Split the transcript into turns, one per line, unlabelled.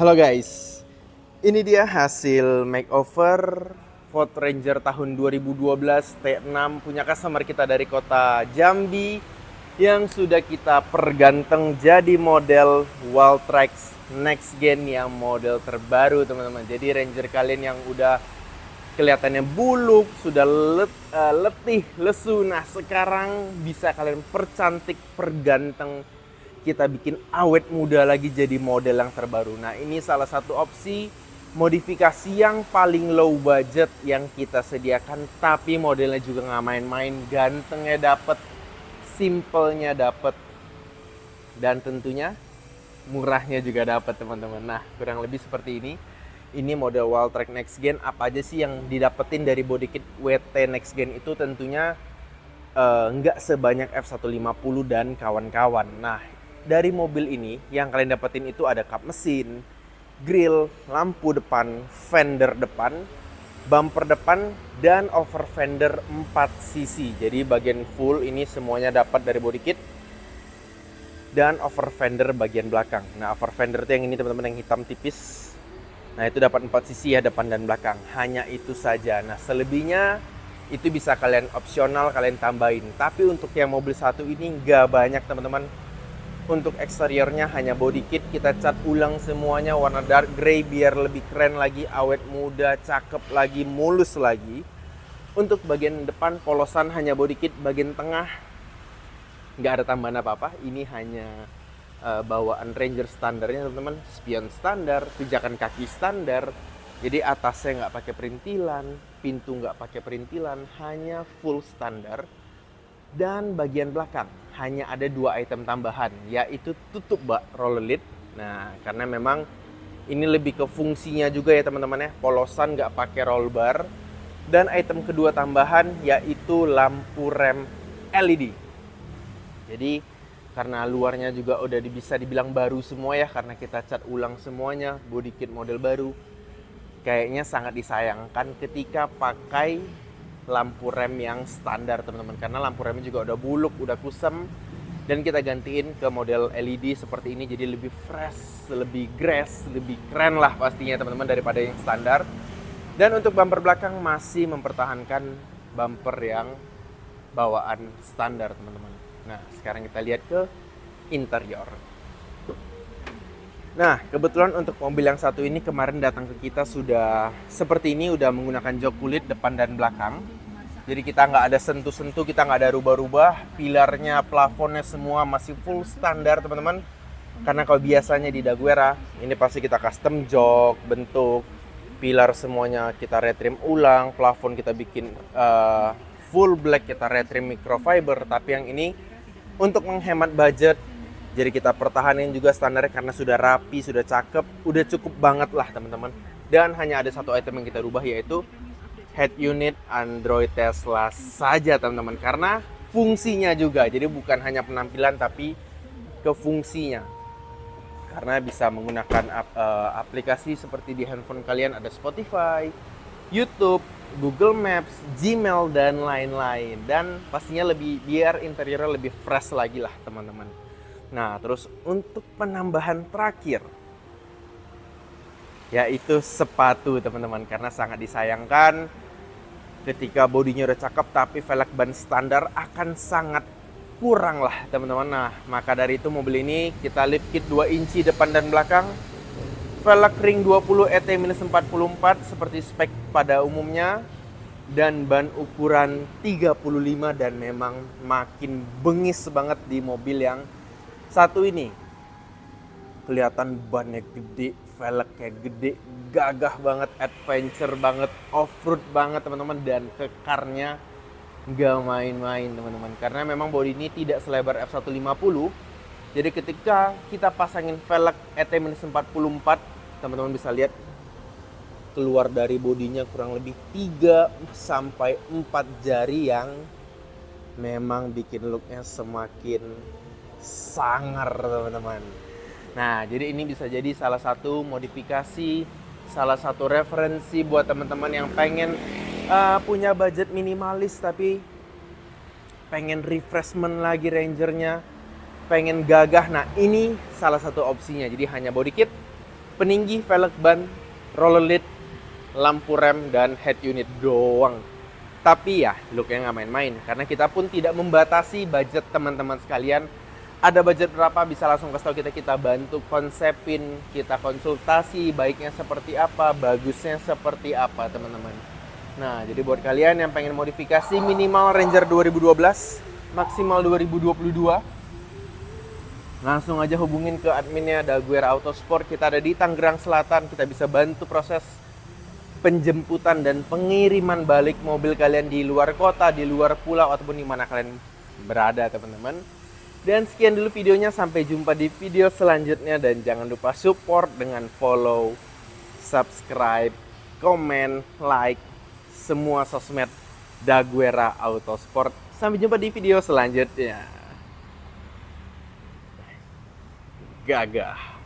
Halo guys, ini dia hasil makeover Ford Ranger tahun 2012 T6 punya customer kita dari kota Jambi yang sudah kita perganteng jadi model Walltrax Next Gen yang model terbaru teman-teman. Jadi Ranger kalian yang udah kelihatannya buluk, sudah letih, lesu, nah sekarang bisa kalian percantik, perganteng, kita bikin awet muda lagi jadi model yang terbaru. Nah, ini salah satu opsi modifikasi yang paling low budget yang kita sediakan, tapi modelnya juga nggak main-main, gantengnya dapet, simpelnya dapet, dan tentunya murahnya juga dapet teman-teman. Nah, kurang lebih seperti ini. Ini model Walltrax Next Gen. Apa aja sih yang didapetin dari body kit WT Next Gen itu? Tentunya nggak sebanyak F150 dan kawan-kawan. Nah, dari mobil ini yang kalian dapetin itu ada kap mesin, grill, lampu depan, fender depan, bumper depan, dan over fender 4 cc. Jadi bagian full ini semuanya dapat dari body kit. Dan over fender bagian belakang. Nah, over fender itu yang ini teman-teman, yang hitam tipis. Nah, itu dapat 4 cc ya, depan dan belakang. Hanya itu saja. Nah, selebihnya itu bisa kalian opsional, kalian tambahin. Tapi untuk yang mobil satu ini nggak banyak teman-teman. Untuk eksteriornya hanya body kit, kita cat ulang semuanya warna dark grey biar lebih keren lagi, awet muda, cakep lagi, mulus lagi. Untuk bagian depan polosan hanya body kit, bagian tengah nggak ada tambahan apa-apa. Ini hanya bawaan Ranger standarnya teman-teman, spion standar, pijakan kaki standar. Jadi atasnya nggak pakai perintilan, pintu nggak pakai perintilan, hanya full standar. Dan bagian belakang hanya ada 2 item tambahan, yaitu tutup bak roller lid. Nah, karena memang ini lebih ke fungsinya juga ya teman-teman ya, polosan nggak pakai roll bar. Dan item kedua tambahan yaitu lampu rem LED. Jadi karena luarnya juga udah bisa dibilang baru semua ya, karena kita cat ulang semuanya, body kit model baru. Kayaknya sangat disayangkan ketika pakai lampu rem yang standar teman-teman, karena lampu remnya juga udah buluk, udah kusam, dan kita gantiin ke model LED seperti ini, jadi lebih fresh, lebih grass, lebih keren lah pastinya teman-teman daripada yang standar. Dan untuk bumper belakang masih mempertahankan bumper yang bawaan standar teman-teman. Nah, sekarang kita lihat ke interior. Nah, kebetulan untuk mobil yang satu ini kemarin datang ke kita sudah seperti ini, udah menggunakan jok kulit depan dan belakang. Jadi kita nggak ada sentuh-sentuh, kita nggak ada rubah-rubah. Pilarnya, plafonnya semua masih full standar teman-teman. Karena kalau biasanya di Daguerre, ini pasti kita custom jok, bentuk, pilar semuanya kita retrim ulang, plafon kita bikin full black, kita retrim microfiber. Tapi yang ini untuk menghemat budget, jadi kita pertahanin juga standarnya karena sudah rapi, sudah cakep, udah cukup banget lah teman-teman. Dan hanya ada satu item yang kita rubah, yaitu head unit Android Tesla saja teman-teman. Karena fungsinya juga, jadi bukan hanya penampilan tapi ke fungsinya. Karena bisa menggunakan aplikasi seperti di handphone kalian, ada Spotify, YouTube, Google Maps, Gmail, dan lain-lain. Dan pastinya lebih, biar interiornya lebih fresh lagi lah teman-teman. Nah, terus untuk penambahan terakhir yaitu sepatu teman-teman, karena sangat disayangkan ketika bodinya udah cakep tapi velg ban standar akan sangat kurang lah teman-teman. Nah, maka dari itu mobil ini kita lift kit 2 inci depan dan belakang, velg ring 20 ET-44 seperti spek pada umumnya, dan ban ukuran 35, dan memang makin bengis banget di mobil yang satu ini. Kelihatan bannya gede, velgnya gede, gagah banget, adventure banget, off-road banget teman-teman, dan kekarnya nggak main-main teman-teman. Karena memang bodi ini tidak selebar F150. Jadi ketika kita pasangin velg ET-44, teman-teman bisa lihat keluar dari bodinya kurang lebih 3-4 jari yang memang bikin looknya semakin sangar teman-teman. Nah, jadi ini bisa jadi salah satu modifikasi, salah satu referensi buat teman-teman yang pengen punya budget minimalis tapi pengen refreshment lagi Rangernya, pengen gagah. Nah, ini salah satu opsinya. Jadi hanya body kit, peninggi, velg ban, roller lid, lampu rem, dan head unit doang. Tapi ya, looknya nggak main-main, karena kita pun tidak membatasi budget teman-teman sekalian. Ada budget berapa, bisa langsung kasih tahu kita bantu konsepin, kita konsultasi, baiknya seperti apa, bagusnya seperti apa teman-teman. Nah, jadi buat kalian yang pengen modifikasi minimal Ranger 2012, maksimal 2022, langsung aja hubungin ke adminnya Daguerre Autosport. Kita ada di Tangerang Selatan, kita bisa bantu proses penjemputan dan pengiriman balik mobil kalian di luar kota, di luar pulau, ataupun di mana kalian berada teman-teman. Dan sekian dulu videonya, sampai jumpa di video selanjutnya. Dan jangan lupa support dengan follow, subscribe, komen, like, semua sosmed Daguerre Autosport. Sampai jumpa di video selanjutnya. Gagah.